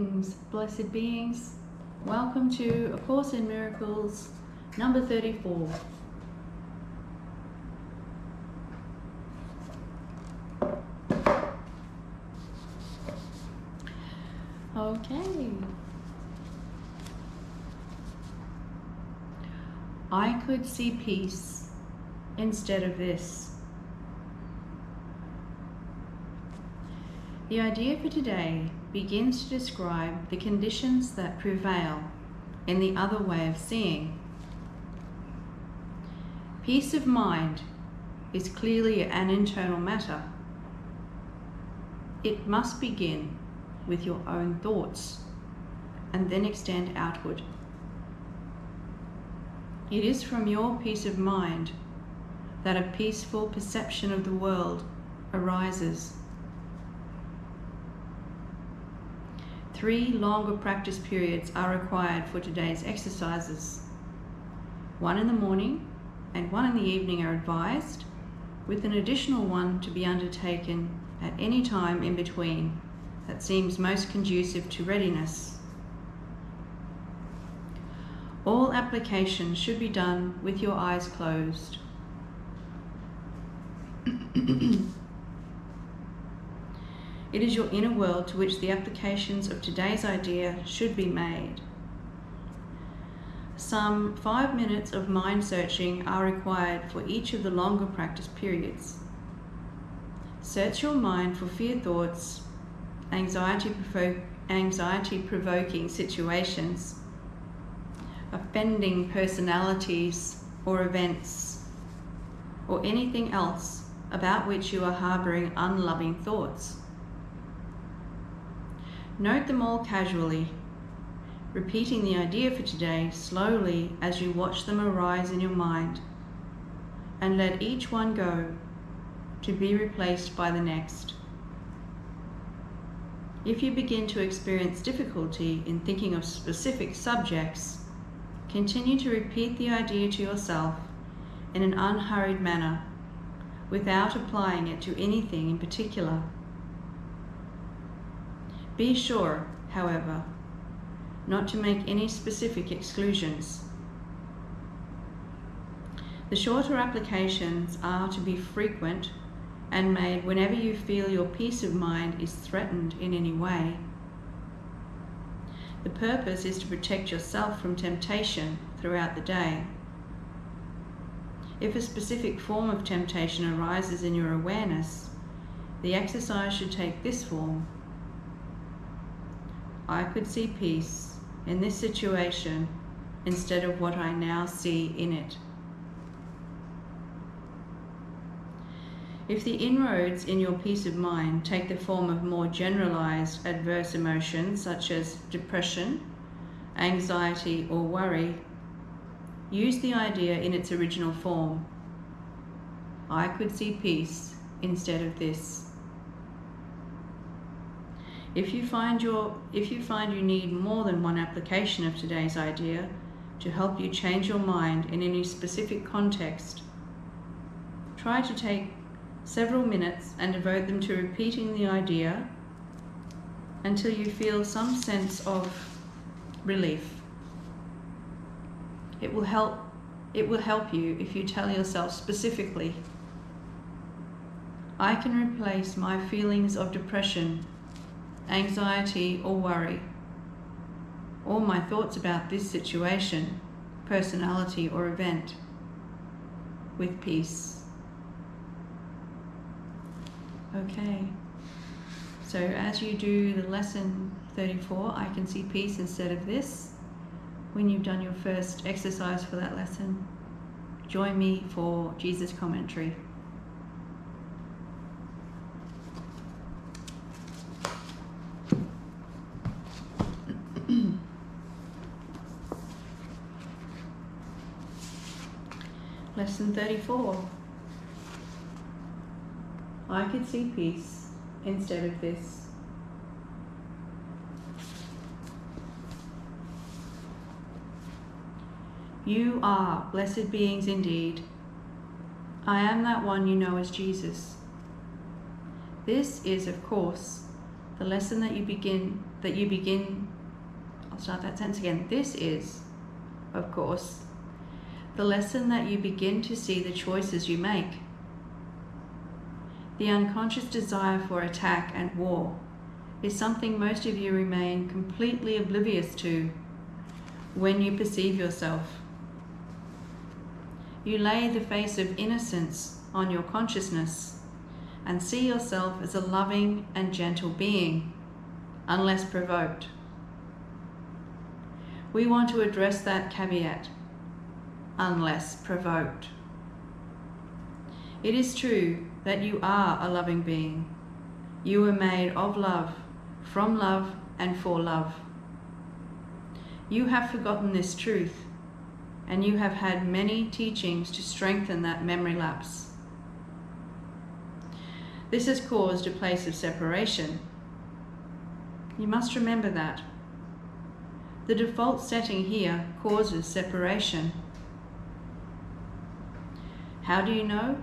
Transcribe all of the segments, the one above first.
Greetings, blessed beings. Welcome to A Course in Miracles, number 34. Okay. I could see peace instead of this. The idea for today begins to describe the conditions that prevail in the other way of seeing. Peace of mind is clearly an internal matter. It must begin with your own thoughts and then extend outward. It is from your peace of mind that a peaceful perception of the world arises. 3 longer practice periods are required for today's exercises. 1 in the morning and 1 in the evening are advised, with an additional one to be undertaken at any time in between that seems most conducive to readiness. All applications should be done with your eyes closed. It is your inner world to which the applications of today's idea should be made. Some 5 minutes of mind searching are required for each of the longer practice periods. Search your mind for fear thoughts, anxiety-provoking situations, offending personalities or events, or anything else about which you are harboring unloving thoughts. Note them all casually, repeating the idea for today slowly as you watch them arise in your mind, and let each one go to be replaced by the next. If you begin to experience difficulty in thinking of specific subjects, continue to repeat the idea to yourself in an unhurried manner, without applying it to anything in particular. Be sure, however, not to make any specific exclusions. The shorter applications are to be frequent and made whenever you feel your peace of mind is threatened in any way. The purpose is to protect yourself from temptation throughout the day. If a specific form of temptation arises in your awareness, the exercise should take this form. I could see peace in this situation instead of what I now see in it. If the inroads in your peace of mind take the form of more generalized adverse emotions such as depression, anxiety, or worry, use the idea in its original form. I could see peace instead of this. If you find you need more than one application of today's idea to help you change your mind in any specific context, try to take several minutes and devote them to repeating the idea until you feel some sense of relief. It will help you if you tell yourself specifically, I can replace my feelings of depression, anxiety, or worry, or my thoughts about this situation, personality, or event, with peace. Okay, so as you do the lesson 34, I can see peace instead of this, when you've done your first exercise for that lesson, join me for Jesus commentary. Lesson 34. I could see peace instead of this. You are blessed beings indeed. I am that one you know as Jesus. This is, of course, the lesson that you begin that you begin, I'll start that sentence again. This is, of course, the lesson that you begin to see the choices you make. The unconscious desire for attack and war is something most of you remain completely oblivious to when you perceive yourself. You lay the face of innocence on your consciousness and see yourself as a loving and gentle being, unless provoked. We want to address that caveat, unless provoked. It is true that you are a loving being. You were made of love, from love, and for love. You have forgotten this truth, and you have had many teachings to strengthen that memory lapse. This has caused a place of separation. You must remember that. The default setting here causes separation. How do you know?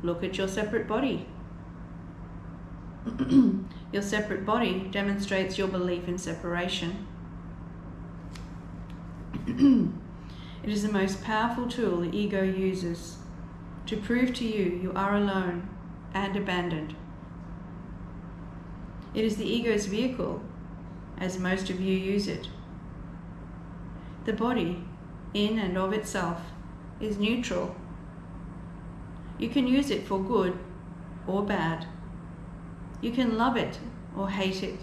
Look at your separate body. Your separate body demonstrates your belief in separation. It is the most powerful tool the ego uses to prove to you you are alone and abandoned. It is the ego's vehicle, as most of you use it. The body, in and of itself, is neutral. You can use it for good or bad. You can love it or hate it.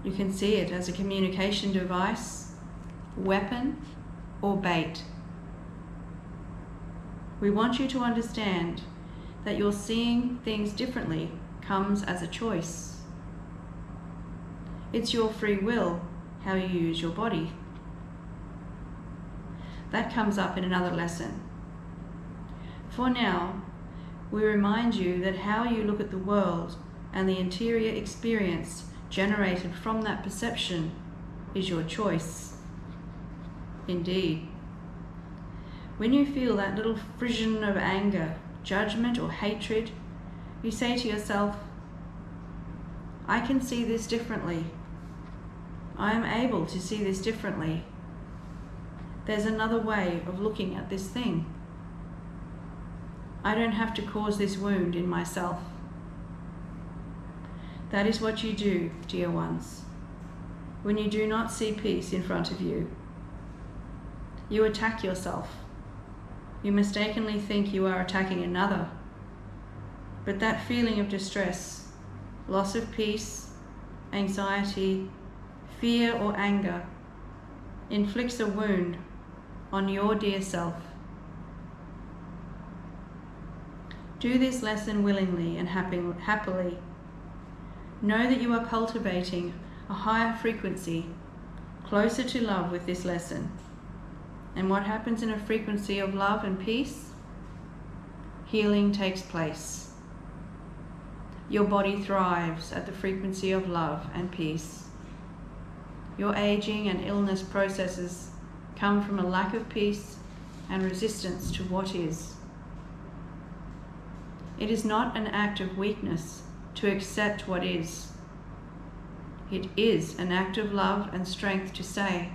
You can see it as a communication device, weapon, or bait. We want you to understand that your seeing things differently comes as a choice. It's your free will how you use your body. That comes up in another lesson. For now, we remind you that how you look at the world and the interior experience generated from that perception is your choice. Indeed. When you feel that little frisson of anger, judgment, or hatred, you say to yourself, I can see this differently. I am able to see this differently. There's another way of looking at this thing. I don't have to cause this wound in myself. That is what you do, dear ones, when you do not see peace in front of you. You attack yourself. You mistakenly think you are attacking another. But that feeling of distress, loss of peace, anxiety, fear, or anger inflicts a wound on your dear self. Do this lesson willingly and happily. Know that you are cultivating a higher frequency, closer to love with this lesson. And what happens in a frequency of love and peace? Healing takes place. Your body thrives at the frequency of love and peace. Your aging and illness processes come from a lack of peace and resistance to what is. It is not an act of weakness to accept what is. It is an act of love and strength to say,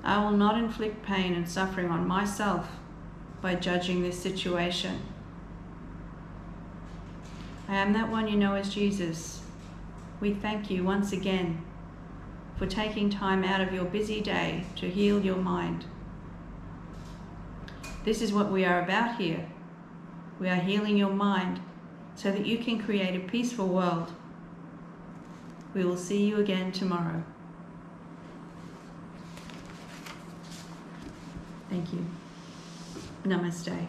I will not inflict pain and suffering on myself by judging this situation. I am that one you know as Jesus. We thank you once again for taking time out of your busy day to heal your mind. This is what we are about here. We are healing your mind so that you can create a peaceful world. We will see you again tomorrow. Thank you. Namaste.